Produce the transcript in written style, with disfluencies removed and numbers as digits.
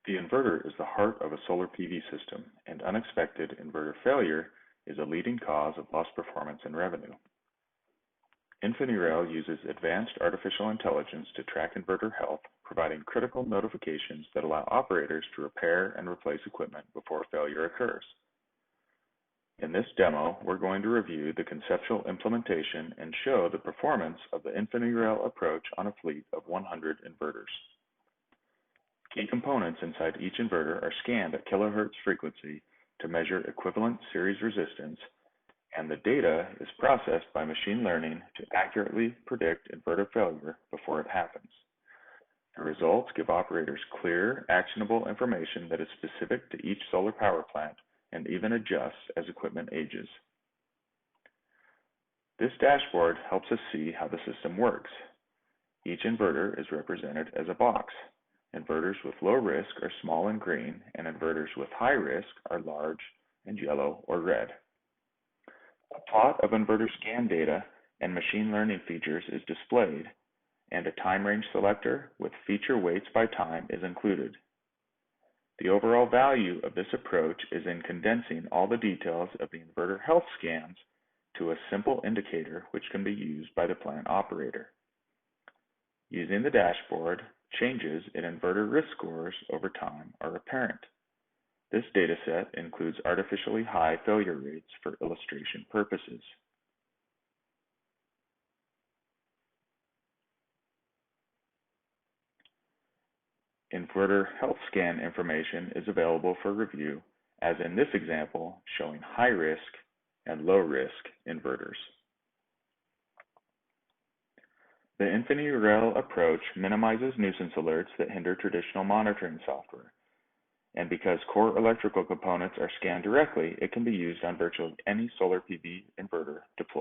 The inverter is the heart of a solar PV system, and unexpected inverter failure is a leading cause of lost performance and revenue. infiniREL uses advanced artificial intelligence to track inverter health, providing critical notifications that allow operators to repair and replace equipment before failure occurs. In this demo, we're going to review the conceptual implementation and show the performance of the infiniREL approach on a fleet of 100 inverters. Key components inside each inverter are scanned at kilohertz frequency to measure equivalent series resistance, and the data is processed by machine learning to accurately predict inverter failure before it happens. The results give operators clear, actionable information that is specific to each solar power plant and even adjusts as equipment ages. This dashboard helps us see how the system works. Each inverter is represented as a box. Inverters with low risk are small and green, and inverters with high risk are large and yellow or red. A plot of inverter scan data and machine learning features is displayed, and a time range selector with feature weights by time is included. The overall value of this approach is in condensing all the details of the inverter health scans to a simple indicator which can be used by the plant operator. Using the dashboard, changes in inverter risk scores over time are apparent. This dataset includes artificially high failure rates for illustration purposes. Inverter health scan information is available for review, as in this example showing high risk and low risk inverters. The infiniREL approach minimizes nuisance alerts that hinder traditional monitoring software, and because core electrical components are scanned directly, it can be used on virtually any solar PV inverter deployed.